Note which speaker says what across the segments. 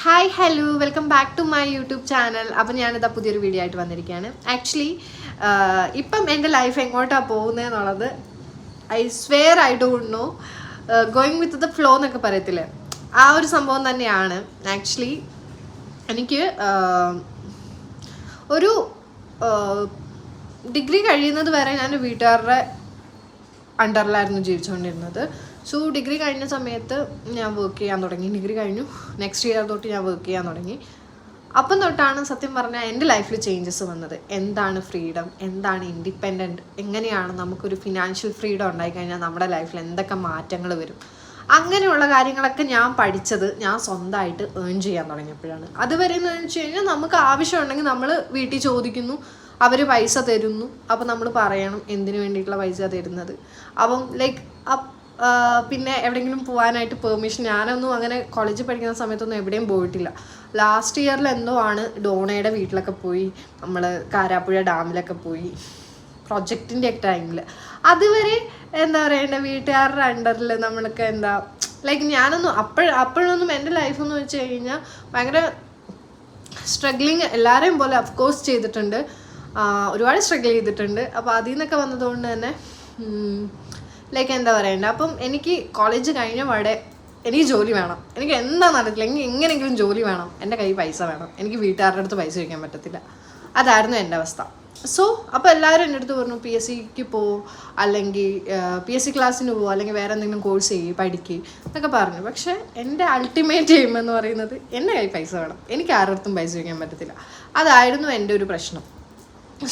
Speaker 1: Hi hello welcome back to my YouTube channel. അപ്പം ഞാനിതാ പുതിയൊരു വീഡിയോ ആയിട്ട് വന്നിരിക്കുകയാണ്. ആക്ച്വലി ഇപ്പം എൻ്റെ ലൈഫ് എങ്ങോട്ടാണ് പോകുന്നതെന്നുള്ളത് I swear I don't know. Going with the flow എന്നൊക്കെ പറയത്തില്ലേ, ആ ഒരു സംഭവം തന്നെയാണ്. ആക്ച്വലി എനിക്ക് ഒരു ഡിഗ്രി കഴിയുന്നത് വരെ ഞാൻ വീട്ടുകാരുടെ അണ്ടറിലായിരുന്നു ജീവിച്ചുകൊണ്ടിരുന്നത്. സോ ഡിഗ്രി കഴിഞ്ഞ സമയത്ത് ഞാൻ വർക്ക് ചെയ്യാൻ തുടങ്ങി. ഡിഗ്രി കഴിഞ്ഞു, നെക്സ്റ്റ് ഇയർ തൊട്ട് ഞാൻ വർക്ക് ചെയ്യാൻ തുടങ്ങി. അപ്പം തൊട്ടാണ് സത്യം പറഞ്ഞാൽ എൻ്റെ ലൈഫിൽ ചേഞ്ചസ് വന്നത്. എന്താണ് ഫ്രീഡം, എന്താണ് ഇൻഡിപെൻഡൻറ്റ്, എങ്ങനെയാണ് നമുക്കൊരു ഫിനാൻഷ്യൽ ഫ്രീഡം ഉണ്ടായിക്കഴിഞ്ഞാൽ നമ്മുടെ ലൈഫിൽ എന്തൊക്കെ മാറ്റങ്ങൾ വരും, അങ്ങനെയുള്ള കാര്യങ്ങളൊക്കെ ഞാൻ പഠിച്ചത് ഞാൻ സ്വന്തമായിട്ട് ഏൺ ചെയ്യാൻ തുടങ്ങിയപ്പോഴാണ്. അതുവരെ എന്ന് വെച്ച് കഴിഞ്ഞാൽ നമുക്ക് ആവശ്യമുണ്ടെങ്കിൽ നമ്മൾ വീട്ടിൽ ചോദിക്കുന്നു, അവർ പൈസ തരുന്നു, അപ്പം നമ്മൾ പറയണം എന്തിനു വേണ്ടിയിട്ടുള്ള പൈസ തരുന്നത്. അപ്പം ലൈക്ക് പിന്നെ എവിടെയെങ്കിലും പോകാനായിട്ട് പെർമിഷൻ, ഞാനൊന്നും അങ്ങനെ കോളേജിൽ പഠിക്കുന്ന സമയത്തൊന്നും എവിടെയും പോയിട്ടില്ല. ലാസ്റ്റ് ഇയറിൽ എന്തോ ആണ് ഡോണയുടെ വീട്ടിലൊക്കെ പോയി, നമ്മൾ കാരാപ്പുഴ ഡാമിലൊക്കെ പോയി പ്രൊജക്റ്റിൻ്റെ ഒക്കെ ടൈമിൽ. അതുവരെ എന്താ പറയണ്ട, വീട്ടുകാരുടെ അണ്ടറിൽ നമ്മൾക്ക് എന്താ ലൈക്ക് ഞാനൊന്നും അപ്പോഴൊന്നും എൻ്റെ ലൈഫെന്ന് വെച്ച് കഴിഞ്ഞാൽ ഭയങ്കര സ്ട്രഗ്ലിങ് എല്ലാവരെയും പോലെ അഫ്കോഴ്സ് ചെയ്തിട്ടുണ്ട്, ഒരുപാട് സ്ട്രഗിൾ ചെയ്തിട്ടുണ്ട്. അപ്പോൾ അതിൽ നിന്നൊക്കെ വന്നതുകൊണ്ട് തന്നെ ലൈക്ക് എന്താ പറയണ്ട, അപ്പം എനിക്ക് കോളേജ് കഴിഞ്ഞ പാടെ എനിക്ക് ജോലി വേണം, എനിക്ക് എന്താണെന്ന് അറിയത്തില്ല, എനിക്ക് എങ്ങനെയെങ്കിലും ജോലി വേണം, എൻ്റെ കയ്യിൽ പൈസ വേണം, എനിക്ക് വീട്ടുകാരുടെ അടുത്ത് പൈസ ചോദിക്കാൻ പറ്റത്തില്ല. അതായിരുന്നു എൻ്റെ അവസ്ഥ. സോ അപ്പോൾ എല്ലാവരും എൻ്റെ അടുത്ത് പറഞ്ഞു പി എസ് സിക്ക് പോകും, അല്ലെങ്കിൽ പി എസ് സി ക്ലാസ്സിന് പോകും, അല്ലെങ്കിൽ വേറെ എന്തെങ്കിലും കോഴ്സ് ചെയ്യും, പഠിക്കുക എന്നൊക്കെ പറഞ്ഞു. പക്ഷേ എൻ്റെ അൾട്ടിമേറ്റ് എയിം എന്ന് പറയുന്നത് എൻ്റെ കയ്യിൽ പൈസ വേണം, എനിക്ക് ആരുടെ അടുത്തും പൈസ ചോദിക്കാൻ പറ്റത്തില്ല. അതായിരുന്നു എൻ്റെ ഒരു പ്രശ്നം.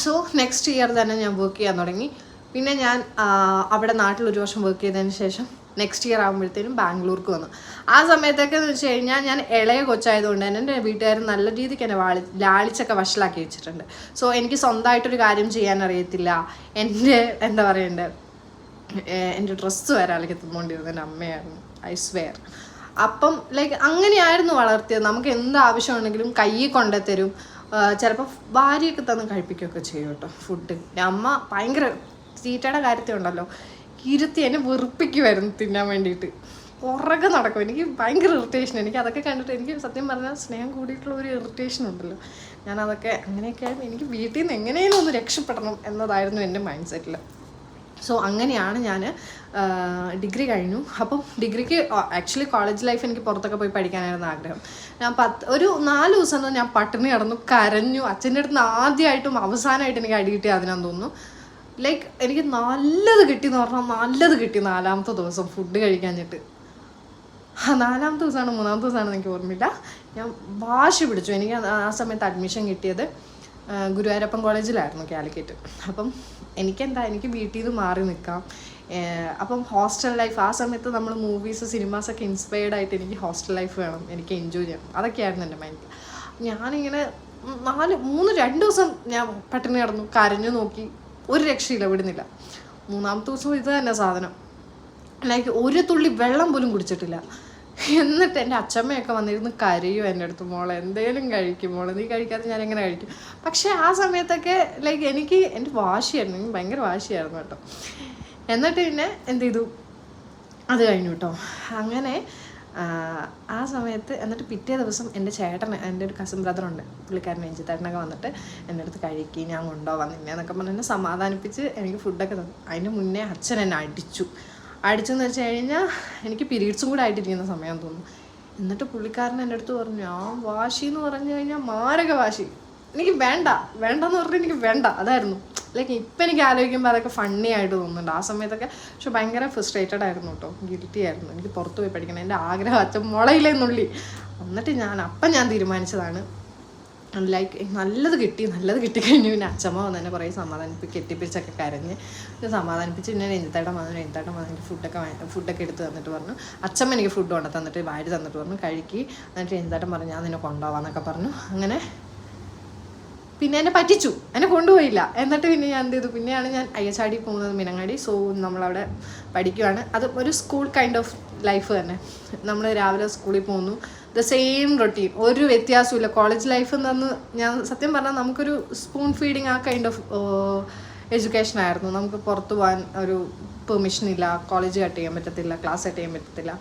Speaker 1: സോ നെക്സ്റ്റ് ഇയർ തന്നെ ഞാൻ വർക്ക് ചെയ്യാൻ തുടങ്ങി. പിന്നെ ഞാൻ അവിടെ നാട്ടിൽ ഒരു വർഷം വർക്ക് ചെയ്തതിന് ശേഷം നെക്സ്റ്റ് ഇയർ ആകുമ്പോഴത്തേനും ബാംഗ്ലൂർക്ക് വന്നു. ആ സമയത്തൊക്കെ എന്ന് വെച്ച് കഴിഞ്ഞാൽ ഞാൻ ഇളയ കൊച്ചായതുകൊണ്ട് തന്നെ എൻ്റെ വീട്ടുകാർ നല്ല രീതിക്ക് എന്നെ ലാളിച്ചൊക്കെ വഷളാക്കി വെച്ചിട്ടുണ്ട്. സോ എനിക്ക് സ്വന്തമായിട്ടൊരു കാര്യം ചെയ്യാൻ അറിയത്തില്ല. എൻ്റെ എന്താ പറയണ്ടത്, എൻ്റെ ഡ്രസ്സ് വരെ അലക്കി തിന്നുകൊണ്ടിരുന്നത് എൻ്റെ അമ്മയായിരുന്നു, ഐ സ്വെയർ. അപ്പം ലൈക്ക് അങ്ങനെയായിരുന്നു വളർത്തിയത്. നമുക്ക് എന്ത് ആവശ്യമുണ്ടെങ്കിലും കയ്യിൽ കൊണ്ടുത്തരും. ചിലപ്പോൾ ഭാര്യയൊക്കെ തന്ന് കഴിപ്പിക്കുകയൊക്കെ ചെയ്യും കേട്ടോ ഫുഡ്. അമ്മ ഭയങ്കര തീറ്റയുടെ കാര്യത്തിൽ ഉണ്ടല്ലോ, ഇരുത്തി എന്നെ വെറുപ്പിക്കുമായിരുന്നു തിന്നാൻ വേണ്ടിയിട്ട്. പുറകെ നടക്കും, എനിക്ക് ഭയങ്കര ഇറിറ്റേഷൻ. എനിക്ക് അതൊക്കെ കണ്ടിട്ട് എനിക്ക് സത്യം പറഞ്ഞാൽ സ്നേഹം കൂടിയിട്ടുള്ള ഒരു ഇറിറ്റേഷൻ ഉണ്ടല്ലോ. ഞാനതൊക്കെ അങ്ങനെയൊക്കെയായിരുന്നു. എനിക്ക് വീട്ടിൽ നിന്ന് എങ്ങനെയും ഒന്ന് രക്ഷപ്പെടണം എന്നതായിരുന്നു എൻ്റെ മൈൻഡ് സെറ്റിൽ. സോ അങ്ങനെയാണ് ഞാൻ ഡിഗ്രി കഴിഞ്ഞു. അപ്പം ഡിഗ്രിക്ക് ആക്ച്വലി കോളേജ് ലൈഫ് എനിക്ക് പുറത്തൊക്കെ പോയി പഠിക്കാനായിരുന്നു ആഗ്രഹം. ഞാൻ ഒരു 4 ദിവസം ഞാൻ പട്ടിണി കിടന്നു, കരഞ്ഞു. അച്ഛൻ്റെ അടുത്ത് നിന്ന് ആദ്യമായിട്ടും അവസാനമായിട്ട് എനിക്ക് അടി കിട്ടി അതിനാന്ന് തോന്നുന്നു. ലൈക്ക് എനിക്ക് നല്ലത് കിട്ടിയെന്ന് പറഞ്ഞാൽ നല്ലത് കിട്ടി. 4ാമത്തെ ദിവസം ഫുഡ് കഴിക്കാഞ്ഞിട്ട്, 4ാമത്തെ ദിവസമാണ് 3ാമത്തെ ദിവസമാണെന്ന് എനിക്ക് ഓർമ്മയില്ല. ഞാൻ വാശി പിടിച്ചു. എനിക്ക് ആ സമയത്ത് അഡ്മിഷൻ കിട്ടിയത് ഗുരുവായൂരപ്പൻ കോളേജിലായിരുന്നു, കാലിക്കറ്റ്. അപ്പം എനിക്ക് വീട്ടിൽ നിന്ന് മാറി നിൽക്കാം. അപ്പം ഹോസ്റ്റൽ ലൈഫ് ആ സമയത്ത് നമ്മൾ മൂവീസ് സിനിമാസൊക്കെ ഇൻസ്പയർഡ് ആയിട്ട് എനിക്ക് ഹോസ്റ്റൽ ലൈഫ് വേണം, എനിക്ക് എൻജോയ് ചെയ്യണം, അതൊക്കെയായിരുന്നു എൻ്റെ മൈൻഡിൽ. ഞാനിങ്ങനെ 2 ദിവസം ഞാൻ പട്ടിണി കിടന്നു, കരഞ്ഞു നോക്കി, ഒരു രക്ഷയില്ല, വിടുന്നില്ല. 3ാമത്തെ ദിവസം ഇത് തന്നെ സാധനം, ലൈക്ക് ഒരു തുള്ളി വെള്ളം പോലും കുടിച്ചിട്ടില്ല. എന്നിട്ട് എൻ്റെ അച്ഛമ്മയൊക്കെ വന്നിരുന്ന് കരയും എൻ്റെ അടുത്ത്, മോളെ എന്തേലും കഴിക്കും, മോളെ നീ കഴിക്കാതെ ഞാൻ എങ്ങനെ കഴിക്കും. പക്ഷേ ആ സമയത്തൊക്കെ ലൈക്ക് എനിക്ക് എൻ്റെ വാശിയായിരുന്നു, എനിക്ക് ഭയങ്കര വാശിയായിരുന്നു കേട്ടോ. എന്നിട്ട് പിന്നെ എന്ത് ചെയ്തു, അത് കഴിഞ്ഞു കേട്ടോ. അങ്ങനെ ആ സമയത്ത് എന്നിട്ട് പിറ്റേ ദിവസം എൻ്റെ ചേട്ടൻ, എൻ്റെ ഒരു കസിൻ ബ്രദറുണ്ട്, പുള്ളിക്കാരൻ എഞ്ചിത്തേട്ടനൊക്കെ വന്നിട്ട് എൻ്റെ അടുത്ത് കഴിക്കുക, ഞാൻ കൊണ്ടുപോകാൻ നിന്നെ എന്നൊക്കെ പറഞ്ഞ് എന്നെ സമാധാനിപ്പിച്ച് എനിക്ക് ഫുഡൊക്കെ തന്നു. അതിന് മുന്നേ അച്ഛൻ എന്നെ അടിച്ചെന്ന് വെച്ച് കഴിഞ്ഞാൽ എനിക്ക് പീരീഡ്സും കൂടെ ആയിട്ടിരിക്കുന്ന സമയം തോന്നുന്നു. എന്നിട്ട് പുള്ളിക്കാരൻ എൻ്റെ അടുത്ത് പറഞ്ഞു, ആ വാശി എന്ന് പറഞ്ഞു കഴിഞ്ഞാൽ മാരക വാശി, എനിക്ക് വേണ്ടെന്ന് പറഞ്ഞാൽ എനിക്ക് വേണ്ട, അതായിരുന്നു. ലൈക്ക് ഇപ്പം എനിക്ക് ആലോചിക്കുമ്പോൾ അതൊക്കെ ഫണ്ണി ആയിട്ട് തോന്നുന്നുണ്ട്. ആ സമയത്തൊക്കെ പക്ഷെ ഭയങ്കര ഫ്രസ്ട്രേറ്റഡ് ആയിരുന്നു കേട്ടോ, ഗിൽറ്റി ആയിരുന്നു. എനിക്ക് പുറത്ത് പോയി പഠിക്കണം, എൻ്റെ ആഗ്രഹം അച്ഛൻ മുളയില്ലെന്നുള്ളി. എന്നിട്ട് ഞാൻ തീരുമാനിച്ചതാണ് ലൈക്ക് നല്ലത് കിട്ടിക്കഴിഞ്ഞു. പിന്നെ അച്ഛമ്മ വന്ന് തന്നെ കുറേ കെട്ടിപ്പിടിച്ചൊക്കെ കരഞ്ഞ് സമാധാനിപ്പിച്ച്. പിന്നെ രഞ്ജിത്തേട്ടൻ വന്നു എനിക്ക് ഫുഡൊക്കെ എടുത്ത് തന്നിട്ട് പറഞ്ഞു, അച്ഛമ്മ എനിക്ക് ഫുഡ് കൊണ്ട് തന്നിട്ട് വാരി തന്നിട്ട് പറഞ്ഞു കഴിക്കി. എന്നിട്ട് രഞ്ജിത്തേട്ടൻ പറഞ്ഞു ഞാൻ നിന്നെ കൊണ്ടുപോകാമെന്നൊക്കെ പറഞ്ഞു. അങ്ങനെ പിന്നെ എന്നെ പറ്റിച്ചു, എന്നെ കൊണ്ടുപോയില്ല. എന്നിട്ട് പിന്നെ ഞാൻ എന്ത് ചെയ്തു, പിന്നെയാണ് ഞാൻ അയ്യച്ചാടി പോകുന്നത്, മിനങ്ങാടി. സോ നമ്മളവിടെ പഠിക്കുകയാണ്. അത് ഒരു സ്കൂൾ കൈൻഡ് ഓഫ് ലൈഫ് തന്നെ. നമ്മൾ രാവിലെ സ്കൂളിൽ പോകുന്നു, ദ സെയിം റൊട്ടീൻ, ഒരു വ്യത്യാസമില്ല. കോളേജ് ലൈഫ് എന്ന് ഞാൻ സത്യം പറഞ്ഞാൽ നമുക്കൊരു സ്പൂൺ ഫീഡിങ് ആ കൈൻഡ് ഓഫ് എഡ്യൂക്കേഷൻ ആയിരുന്നു. നമുക്ക് പുറത്ത് പോകാൻ ഒരു പെർമിഷൻ ഇല്ല, കോളേജ് കട്ട് ചെയ്യാൻ പറ്റത്തില്ല, ക്ലാസ് കട്ട് ചെയ്യാൻ പറ്റത്തില്ല,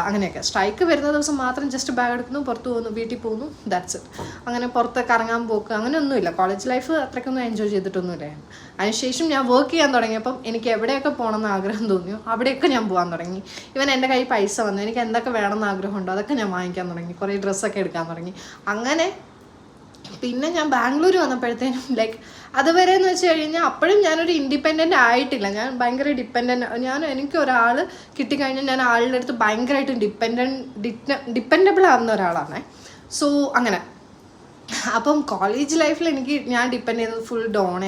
Speaker 1: അങ്ങനെയൊക്കെ. സ്ട്രൈക്ക് വരുന്ന ദിവസം മാത്രം ജസ്റ്റ് ബാഗ് എടുക്കുന്നു, പുറത്ത് പോകുന്നു, വീട്ടിൽ പോകുന്നു, ദാറ്റ്സ് ഇറ്റ്. അങ്ങനെ പുറത്ത് കറങ്ങാൻ പോക്ക് അങ്ങനെയൊന്നുമില്ല. കോളേജ് ലൈഫ് അത്രയ്ക്കൊന്നും എൻജോയ് ചെയ്തിട്ടൊന്നുമില്ല. അതിനുശേഷം ഞാൻ വർക്ക് ചെയ്യാൻ തുടങ്ങിയപ്പം എനിക്ക് എവിടെയൊക്കെ പോകണമെന്ന് ആഗ്രഹം തോന്നിയോ അവിടെയൊക്കെ ഞാൻ പോകാൻ തുടങ്ങി. ഇവൻ എൻ്റെ കയ്യിൽ പൈസ വന്നു, എനിക്ക് എന്തൊക്കെ വേണമെന്ന് ആഗ്രഹമുണ്ടോ അതൊക്കെ ഞാൻ വാങ്ങിക്കാൻ തുടങ്ങി, കുറേ ഡ്രസ്സൊക്കെ എടുക്കാൻ തുടങ്ങി. അങ്ങനെ പിന്നെ ഞാൻ ബാംഗ്ലൂർ വന്നപ്പോഴത്തേനും ലൈക്ക് അതുവരെ എന്ന് വെച്ച് കഴിഞ്ഞാൽ അപ്പോഴും ഞാനൊരു ഇൻഡിപെൻഡൻ്റ് ആയിട്ടില്ല. ഞാൻ ഭയങ്കര എനിക്ക് ഒരാൾ കിട്ടിക്കഴിഞ്ഞാൽ ഞാൻ ആളുടെ അടുത്ത് ഭയങ്കരമായിട്ട് ഡിപ്പെൻഡബിൾ ആവുന്ന ഒരാളാണ്. സോ അങ്ങനെ അപ്പം കോളേജ് ലൈഫിൽ ഞാൻ ഡിപ്പെൻഡ് ചെയ്തത് ഫുൾ ഡോണ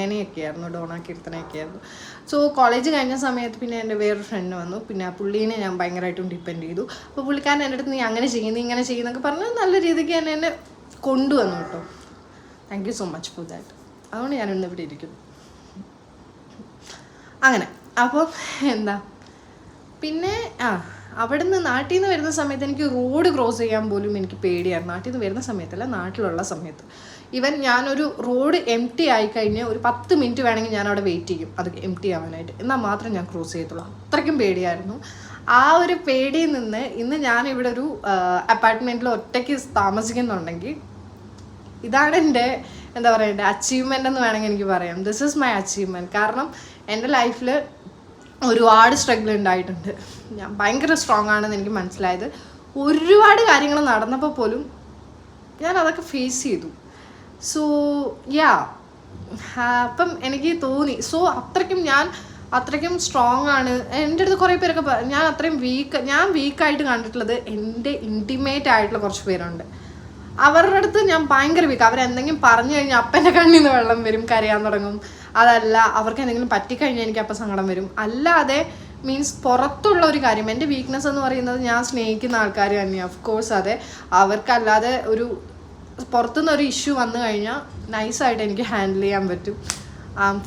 Speaker 1: കീർത്തനയൊക്കെ ആയിരുന്നു. സോ കോളേജ് കഴിഞ്ഞ സമയത്ത് പിന്നെ എൻ്റെ വേറൊരു ഫ്രണ്ട് വന്നു. പിന്നെ ആ പുള്ളീനെ ഞാൻ ഭയങ്കരമായിട്ടും ഡിപ്പെൻഡ് ചെയ്തു. അപ്പോൾ പുള്ളിക്കാരൻ എൻ്റെ അടുത്ത് നീ അങ്ങനെ ചെയ്യുന്നു ഇങ്ങനെ ചെയ്യുന്നൊക്കെ പറഞ്ഞ് നല്ല രീതിക്ക് എന്നെ കൊണ്ടുവന്നു കേട്ടോ. Thank you so much for that. അതുകൊണ്ട് ഞാനിന്ന് ഇവിടെ ഇരിക്കുന്നു. അങ്ങനെ അപ്പം പിന്നെ അവിടെ നിന്ന് നാട്ടിൽ നിന്ന് വരുന്ന സമയത്ത് എനിക്ക് റോഡ് ക്രോസ് ചെയ്യാൻ പോലും എനിക്ക് പേടിയാണ്. നാട്ടിൽ നിന്ന് വരുന്ന സമയത്തല്ല, നാട്ടിലുള്ള സമയത്ത്. ഈവൻ ഞാനൊരു റോഡ് എംപ്റ്റി ആയിക്കഴിഞ്ഞാൽ ഒരു 10 മിനിറ്റ് വേണമെങ്കിൽ ഞാൻ അവിടെ വെയിറ്റ് ചെയ്യും അത് എംപ്റ്റി ആവാനായിട്ട്, എന്നാൽ മാത്രം ഞാൻ ക്രോസ് ചെയ്യത്തുള്ളൂ. അത്രയ്ക്കും പേടിയായിരുന്നു. ആ ഒരു പേടിയിൽ നിന്ന് ഇന്ന് ഞാനിവിടെ ഒരു അപ്പാർട്ട്മെൻറ്റിൽ ഒറ്റയ്ക്ക് താമസിക്കുന്നുണ്ടെങ്കിൽ ഇതാണ് എൻ്റെ അച്ചീവ്മെൻ്റ് എന്ന് വേണമെങ്കിൽ എനിക്ക് പറയാം. This is my achievement. കാരണം എൻ്റെ ലൈഫിൽ ഒരുപാട് സ്ട്രഗിൾ ഉണ്ടായിട്ടുണ്ട്. ഞാൻ ഭയങ്കര സ്ട്രോങ് ആണെന്ന് എനിക്ക് മനസ്സിലായത് ഒരുപാട് കാര്യങ്ങൾ നടന്നപ്പോൾ പോലും ഞാൻ അതൊക്കെ ഫേസ് ചെയ്തു. സോ അപ്പം എനിക്ക് തോന്നി അത്രയ്ക്കും സ്ട്രോങ് ആണ്. എൻ്റെ അടുത്ത് കുറേ പേരൊക്കെ ഞാൻ വീക്കായിട്ട് കണ്ടിട്ടുള്ളത് എൻ്റെ ഇൻറ്റിമേറ്റ് ആയിട്ടുള്ള കുറച്ച് പേരുണ്ട്. അവരുടെ അടുത്ത് ഞാൻ ഭയങ്കര വീക്ക്. അവരെന്തെങ്കിലും പറഞ്ഞു കഴിഞ്ഞാൽ അപ്പം എൻ്റെ കണ്ണിൽ നിന്ന് വെള്ളം വരും, കരയാൻ തുടങ്ങും. അതല്ല അവർക്ക് എന്തെങ്കിലും പറ്റിക്കഴിഞ്ഞാൽ എനിക്ക് അപ്പം സങ്കടം വരും. അല്ലാതെ മീൻസ് പുറത്തുള്ള ഒരു കാര്യം എൻ്റെ വീക്ക്നെസ് എന്ന് പറയുന്നത് ഞാൻ സ്നേഹിക്കുന്ന ആൾക്കാർ തന്നെയാണ്. ഓഫ് കോഴ്സ് അതെ, അവർക്കല്ലാതെ ഒരു പുറത്തുനിന്ന് ഒരു ഇഷ്യൂ വന്നു കഴിഞ്ഞാൽ നൈസായിട്ട് എനിക്ക് ഹാൻഡിൽ ചെയ്യാൻ പറ്റും.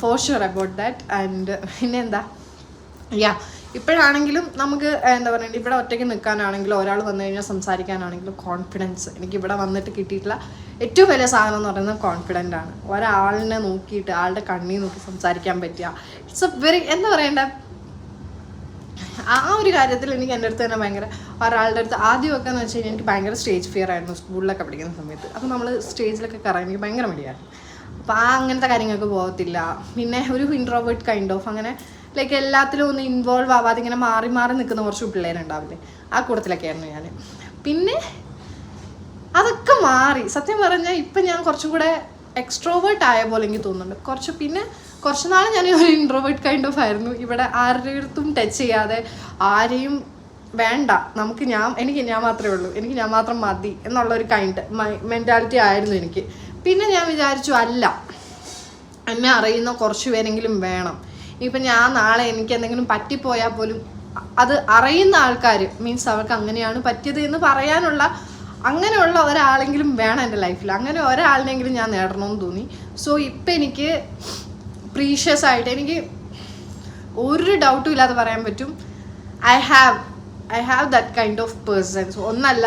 Speaker 1: For sure about that. And പിന്നെന്താ ഇപ്പോഴാണെങ്കിലും നമുക്ക് ഇവിടെ ഒറ്റയ്ക്ക് നിൽക്കാനാണെങ്കിലും ഒരാൾ വന്നു കഴിഞ്ഞാൽ സംസാരിക്കാനാണെങ്കിലും കോൺഫിഡൻസ് എനിക്ക് ഇവിടെ വന്നിട്ട് കിട്ടിയിട്ടുള്ള ഏറ്റവും വലിയ സാധനം എന്ന് പറയുന്നത് കോൺഫിഡൻ്റ് ആണ്. ഒരാളിനെ നോക്കിയിട്ട് ആളുടെ കണ്ണിൽ നോക്കി സംസാരിക്കാൻ പറ്റുക, ഇറ്റ്സ് എ വെരി ആ ഒരു കാര്യത്തിൽ എനിക്ക് എൻ്റെ അടുത്ത് തന്നെ ഭയങ്കര ഒരാളുടെ അടുത്ത് ആദ്യമൊക്കെ എന്ന് വെച്ച് കഴിഞ്ഞാൽ എനിക്ക് ഭയങ്കര സ്റ്റേജ് ഫിയർ ആയിരുന്നു സ്കൂളിലൊക്കെ പഠിക്കുന്ന സമയത്ത്. അപ്പോൾ നമ്മൾ സ്റ്റേജിലൊക്കെ കയറാൻ എനിക്ക് ഭയങ്കര മടിയായിരുന്നു. അപ്പോൾ അങ്ങനത്തെ കാര്യങ്ങൾക്ക് പോകത്തില്ല. പിന്നെ ഒരു ഇൻട്രോവേർട്ട് കൈൻഡ് ഓഫ് അങ്ങനെ ലൈക്ക് എല്ലാത്തിലും ഒന്ന് ഇൻവോൾവ് ആവാതെ ഇങ്ങനെ മാറി നിൽക്കുന്ന കുറച്ച് പിള്ളേരുണ്ടാവില്ലേ, ആ കൂട്ടത്തിലൊക്കെ ആയിരുന്നു ഞാൻ. പിന്നെ അതൊക്കെ മാറി. സത്യം പറഞ്ഞാൽ ഇപ്പം ഞാൻ കുറച്ചും കൂടെ എക്സ്ട്രോവേർട്ട് ആയ പോലെ എനിക്ക് തോന്നുന്നുണ്ട്. പിന്നെ കുറച്ച് നാൾ ഞാൻ ഒരു ഇൻട്രോവേർട്ട് കൈൻഡ് ഓഫ് ആയിരുന്നു. ഇവിടെ ആരുടെ അടുത്തും ടച്ച് ചെയ്യാതെ, ആരെയും വേണ്ട, എനിക്ക് ഞാൻ മാത്രമേ ഉള്ളൂ, എനിക്ക് ഞാൻ മാത്രം മതി എന്നുള്ളൊരു മെൻറ്റാലിറ്റി ആയിരുന്നു എനിക്ക്. പിന്നെ ഞാൻ വിചാരിച്ചു അല്ല, എന്നെ അറിയുന്ന കുറച്ച് പേരെങ്കിലും വേണം. ഇപ്പം ഞാൻ നാളെ എനിക്ക് എന്തെങ്കിലും പറ്റിപ്പോയാൽ പോലും അത് അറിയുന്ന ആൾക്കാർ മീൻസ് അവർക്ക് അങ്ങനെയാണ് പറ്റിയത് എന്ന് പറയാനുള്ള അങ്ങനെയുള്ള ഒരാളെങ്കിലും വേണം എൻ്റെ ലൈഫിൽ. അങ്ങനെ ഒരാളിനെങ്കിലും ഞാൻ നേടണമെന്ന് തോന്നി. സോ ഇപ്പം എനിക്ക് പ്രീഷ്യസ് ആയിട്ട് എനിക്ക് ഒരു ഡൗട്ടും ഇല്ലാതെ പറയാൻ പറ്റും, I have that kind of persons. ഒന്നല്ല,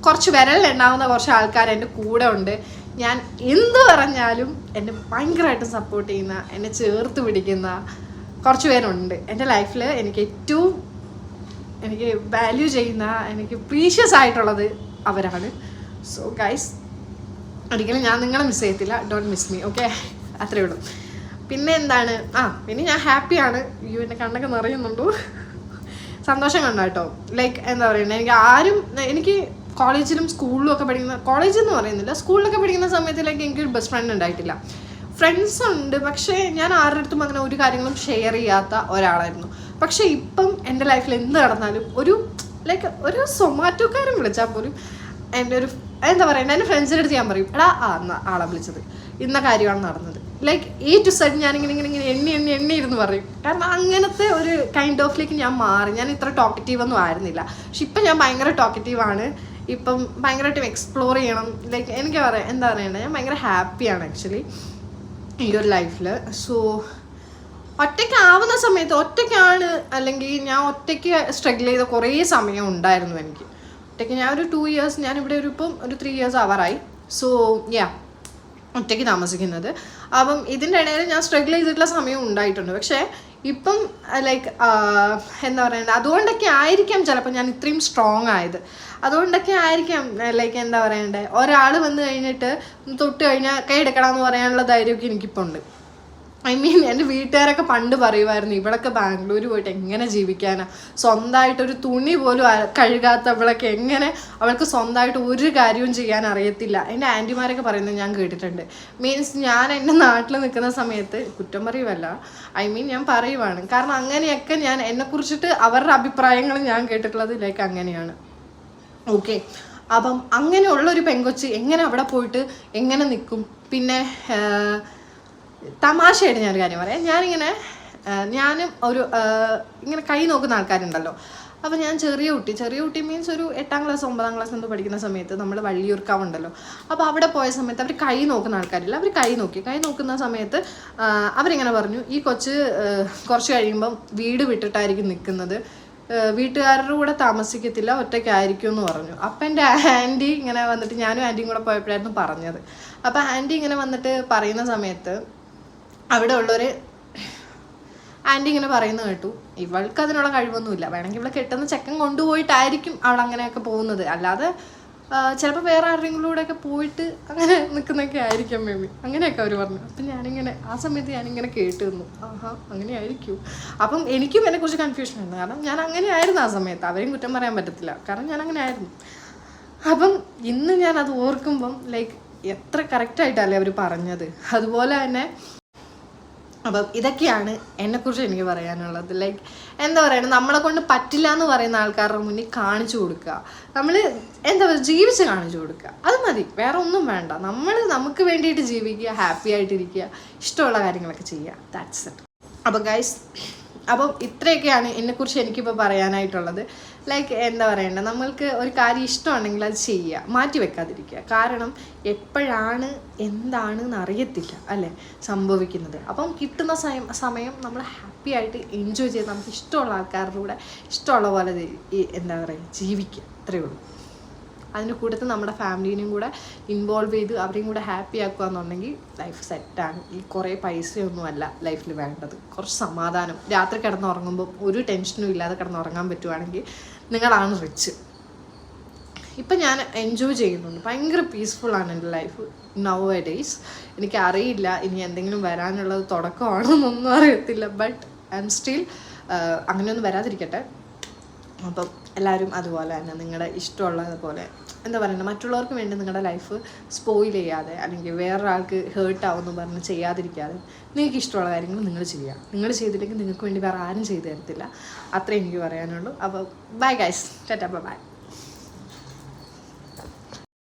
Speaker 1: കുറച്ച് വിരലിലുണ്ടാവുന്ന കുറച്ച് ആൾക്കാർ എൻ്റെ കൂടെ ഉണ്ട്. ഞാൻ എന്ത് പറഞ്ഞാലും എന്നെ ഭയങ്കരമായിട്ട് സപ്പോർട്ട് ചെയ്യുന്ന, എന്നെ ചേർത്ത് പിടിക്കുന്ന കുറച്ച് പേരുണ്ട് എൻ്റെ ലൈഫിൽ. എനിക്ക് വാല്യൂ ചെയ്യുന്ന, എനിക്ക് പ്രീഷ്യസ് ആയിട്ടുള്ളത് അവരാണ്. സോ ഗൈസ്, ഒരിക്കലും ഞാൻ നിങ്ങളെ മിസ് ചെയ്യത്തില്ല. Don't miss me, okay? അത്രയേ ഉള്ളൂ. പിന്നെ പിന്നെ ഞാൻ ഹാപ്പിയാണ്. എൻ്റെ കണ്ണൊക്കെ നിറയുന്നുണ്ടോ, സന്തോഷം കണ്ടോ കേട്ടോ. ലൈക്ക് എനിക്ക് കോളേജിലും സ്കൂളിലും ഒക്കെ കോളേജെന്ന് പറയുന്നില്ല, സ്കൂളിലൊക്കെ പഠിക്കുന്ന സമയത്തിലേക്ക് എനിക്കൊരു ബെസ്റ്റ് ഫ്രണ്ട് ഉണ്ടായിട്ടില്ല. ഫ്രണ്ട്സ് ഉണ്ട്, പക്ഷേ ഞാൻ ആരുടെ അടുത്തും അങ്ങനെ ഒരു കാര്യങ്ങളും ഷെയർ ചെയ്യാത്ത ഒരാളായിരുന്നു. പക്ഷേ ഇപ്പം എൻ്റെ ലൈഫിൽ എന്ത് നടന്നാലും ഒരു സൊമാറ്റോക്കാരൻ വിളിച്ചാൽ പോലും എൻ്റെ എൻ്റെ ഫ്രണ്ട്സിൻ്റെ അടുത്ത് ഞാൻ പറയും, എടാ ആളെ വിളിച്ചത്, ഇന്ന കാര്യമാണ് നടന്നത്. A to Z ഞാനിങ്ങനെ എണ്ണി ഇരുന്ന് പറയും. കാരണം അങ്ങനത്തെ ഒരു കൈൻഡ് ഓഫിലേക്ക് ഞാൻ മാറി. ഞാൻ ഇത്ര ടോക്കറ്റീവ് ഒന്നും ആയിരുന്നില്ല, പക്ഷെ ഇപ്പം ഞാൻ ഭയങ്കര ടോക്കറ്റീവാണ്. ഇപ്പം ഭയങ്കരമായിട്ട് എക്സ്പ്ലോർ ചെയ്യണം. എനിക്ക് ഞാൻ ഭയങ്കര ഹാപ്പിയാണ് ആക്ച്വലി ഈ ഒരു ലൈഫിൽ. സോ ഒറ്റയ്ക്കാവുന്ന സമയത്ത് ഒറ്റയ്ക്കാണ്, അല്ലെങ്കിൽ ഞാൻ ഒറ്റയ്ക്ക് സ്ട്രഗിൾ ചെയ്ത കുറേ സമയം ഉണ്ടായിരുന്നു എനിക്ക്. ഒറ്റയ്ക്ക് ഞാൻ ഒരു 2 years, ഞാനിവിടെ ഇപ്പം ഒരു 3 years ആവാറായി. സോ ഒറ്റയ്ക്ക് താമസിക്കുന്നത്. അപ്പം ഇതിൻ്റെ ഇടയിൽ ഞാൻ സ്ട്രഗിൾ ചെയ്തിട്ടുള്ള സമയം ഉണ്ടായിട്ടുണ്ട്. പക്ഷേ ഇപ്പം ലൈക്ക് എന്താ പറയണ്ടത്, അതുകൊണ്ടൊക്കെ ആയിരിക്കാം ചിലപ്പോൾ ഞാൻ ഇത്രയും സ്ട്രോങ് ആയത്. അതുകൊണ്ടൊക്കെ ആയിരിക്കാം ലൈക്ക് എന്താ പറയണ്ടേ, ഒരാൾ വന്നു കഴിഞ്ഞിട്ട് തൊട്ട് കഴിഞ്ഞാൽ കൈ എടുക്കണമെന്ന് പറയാനുള്ള ധൈര്യമൊക്കെ എനിക്കിപ്പോൾ ഉണ്ട്. ഐ മീൻ എൻ്റെ വീട്ടുകാരൊക്കെ പണ്ട് പറയുമായിരുന്നു, ഇവളൊക്കെ ബാംഗ്ലൂർ പോയിട്ട് എങ്ങനെ ജീവിക്കാനാ, സ്വന്തമായിട്ടൊരു തുണി പോലും കഴുകാത്തവളൊക്കെ എങ്ങനെ, അവൾക്ക് സ്വന്തമായിട്ട് ഒരു കാര്യവും ചെയ്യാൻ അറിയത്തില്ല. എൻ്റെ ആൻറ്റിമാരൊക്കെ പറയുന്നത് ഞാൻ കേട്ടിട്ടുണ്ട്. മീൻസ് ഞാൻ എൻ്റെ നാട്ടിൽ നിൽക്കുന്ന സമയത്ത്, കുറ്റം പറയുമല്ല, ഐ മീൻ ഞാൻ പറയുവാണ്, കാരണം അങ്ങനെയൊക്കെ ഞാൻ എന്നെക്കുറിച്ചിട്ട് അവരുടെ അഭിപ്രായങ്ങൾ ഞാൻ കേട്ടിട്ടുള്ളത് ലൈക്ക് അങ്ങനെയാണ്. ഓക്കെ, അപ്പം അങ്ങനെയുള്ളൊരു പെങ്കൊച്ച് എങ്ങനെ അവിടെ പോയിട്ട് എങ്ങനെ നിൽക്കും? പിന്നെ തമാശയായിട്ട് ഞാനൊരു കാര്യം പറയാം. ഞാനും ഒരു ഇങ്ങനെ കൈ നോക്കുന്ന ആൾക്കാരുണ്ടല്ലോ. അപ്പോൾ ഞാൻ ചെറിയ കുട്ടി മീൻസ് ഒരു 8ാം ക്ലാസ് 9ാം ക്ലാസ് എന്തോ പഠിക്കുന്ന സമയത്ത് നമ്മൾ വള്ളിയൂർക്കാവുണ്ടല്ലോ. അപ്പോൾ അവിടെ പോയ സമയത്ത് അവർ കൈ നോക്കുന്ന ആൾക്കാരില്ല, അവർ കൈ നോക്കുന്ന സമയത്ത് അവരിങ്ങനെ പറഞ്ഞു, ഈ കൊച്ച് കുറച്ച് കഴിയുമ്പം വീട് വിട്ടിട്ടായിരിക്കും നിൽക്കുന്നത്, വീട്ടുകാരുടെ കൂടെ താമസിക്കത്തില്ല, ഒറ്റയ്ക്കായിരിക്കും എന്ന് പറഞ്ഞു. അപ്പം എൻ്റെ ആൻറ്റി ഇങ്ങനെ വന്നിട്ട്, ഞാനും ആൻറ്റിയും കൂടെ പോയപ്പോഴായിരുന്നു പറഞ്ഞത്. അപ്പോൾ ആൻറ്റി ഇങ്ങനെ വന്നിട്ട് പറയുന്ന സമയത്ത് അവിടെ ഉള്ളൊരു ആൻറ്റി ഇങ്ങനെ പറയുന്നത് കേട്ടു, ഇവൾക്ക് അതിനുള്ള കഴിവൊന്നുമില്ല, വേണമെങ്കിൽ ഇവിടെ കെട്ടുന്ന ചെക്കൻ കൊണ്ടുപോയിട്ടായിരിക്കും അവൾ അങ്ങനെയൊക്കെ പോകുന്നത്, അല്ലാതെ ചിലപ്പോൾ വേറെ ആരുടെയും കൂടെയൊക്കെ പോയിട്ട് അങ്ങനെ നിൽക്കുന്നൊക്കെ ആയിരിക്കും മേ ബി, അങ്ങനെയൊക്കെ അവർ പറഞ്ഞു. അപ്പം ഞാനിങ്ങനെ ആ സമയത്ത് ഞാനിങ്ങനെ കേട്ട് നിന്നു, ആഹാ അങ്ങനെ ആയിരിക്കും. അപ്പം എനിക്കും എന്നെക്കുറിച്ച് കൺഫ്യൂഷൻ ആയിരുന്നു, കാരണം ഞാൻ അങ്ങനെ ആയിരുന്നു ആ സമയത്ത്, അവരെയും കുറ്റം പറയാൻ പറ്റത്തില്ല, കാരണം ഞാൻ അങ്ങനെ ആയിരുന്നു. അപ്പം ഇന്ന് ഞാൻ അത് ഓർക്കുമ്പം ലൈക്ക് എത്ര കറക്റ്റായിട്ടല്ലേ അവർ പറഞ്ഞത്. അതുപോലെ തന്നെ അപ്പം ഇതൊക്കെയാണ് എന്നെക്കുറിച്ച് എനിക്ക് പറയാനുള്ളത്. ലൈക്ക് എന്താ പറയുക, നമ്മളെ കൊണ്ട് പറ്റില്ല എന്ന് പറയുന്ന ആൾക്കാരുടെ മുന്നിൽ കാണിച്ചു കൊടുക്കുക, നമ്മൾ എന്താ പറയുക ജീവിച്ച് കാണിച്ചു കൊടുക്കുക, അത് മതി, വേറെ ഒന്നും വേണ്ട. നമുക്ക് വേണ്ടിയിട്ട് ജീവിക്കുക, ഹാപ്പി ആയിട്ടിരിക്കുക, ഇഷ്ടമുള്ള കാര്യങ്ങളൊക്കെ ചെയ്യുക, ദാറ്റ്സ് ഇറ്റ്. അപ്പം ഗൈസ്, അപ്പം ഇത്രയൊക്കെയാണ് എന്നെക്കുറിച്ച് എനിക്കിപ്പോൾ പറയാനായിട്ടുള്ളത്. ലൈക്ക് എന്താ പറയണ്ടത്, നമ്മൾക്ക് ഒരു കാര്യം ഇഷ്ടമുണ്ടെങ്കിൽ അത് ചെയ്യുക, മാറ്റി വെക്കാതിരിക്കുക. കാരണം എപ്പോഴാണ് എന്താണെന്ന് അറിയത്തില്ല അല്ലേ സംഭവിക്കുന്നത്. അപ്പം കിട്ടുന്ന സമയം നമ്മൾ ഹാപ്പി ആയിട്ട് എൻജോയ് ചെയ്ത് നമുക്ക് ഇഷ്ടമുള്ള ആൾക്കാരുടെ കൂടെ ഇഷ്ടമുള്ള പോലെ എന്താ പറയുക ജീവിക്കുക, അത്രയേ ഉള്ളൂ. അതിൻ്റെ കൂട്ടത്തിൽ നമ്മുടെ ഫാമിലീനെയും കൂടെ ഇൻവോൾവ് ചെയ്ത് അവരെയും കൂടെ ഹാപ്പി ആക്കുക എന്നുണ്ടെങ്കിൽ ലൈഫ് സെറ്റാണ്. ഈ കുറേ പൈസയൊന്നുമല്ല ലൈഫിൽ വേണ്ടത്, കുറച്ച് സമാധാനം. രാത്രി കിടന്നുറങ്ങുമ്പോൾ ഒരു ടെൻഷനും ഇല്ലാതെ കിടന്നുറങ്ങാൻ പറ്റുവാണെങ്കിൽ നിങ്ങളാണ് റിച്ച്. ഇപ്പം ഞാൻ എൻജോയ് ചെയ്യുന്നുണ്ട്, ഭയങ്കര പീസ്ഫുള്ളാണ് എൻ്റെ ലൈഫ് നൗ എ ഡേയ്സ്. എനിക്കറിയില്ല ഇനി എന്തെങ്കിലും വരാനുള്ളത് തുടക്കമാണെന്നൊന്നും അറിയത്തില്ല, ബട്ട് ഐ എം സ്റ്റിൽ അങ്ങനെയൊന്നും വരാതിരിക്കട്ടെ. അപ്പം എല്ലാവരും അതുപോലെ തന്നെ നിങ്ങളുടെ ഇഷ്ടമുള്ളതുപോലെ എന്താ പറയുക, മറ്റുള്ളവർക്ക് വേണ്ടി നിങ്ങളുടെ ലൈഫ് സ്പോയിൽ ചെയ്യാതെ അല്ലെങ്കിൽ വേറൊരാൾക്ക് ഹേർട്ടാവുമെന്ന് പറഞ്ഞ് ചെയ്യാതിരിക്കാതെ നിങ്ങൾക്ക് ഇഷ്ടമുള്ള കാര്യങ്ങൾ നിങ്ങൾ ചെയ്യുക. നിങ്ങൾ ചെയ്തില്ലെങ്കിൽ നിങ്ങൾക്ക് വേണ്ടി വേറെ ആരും ചെയ്തു തരത്തില്ല. അത്രേ എനിക്ക് പറയാനുള്ളൂ. അപ്പോൾ ബൈ ഗൈസ്, ടാറ്റാ ബൈ.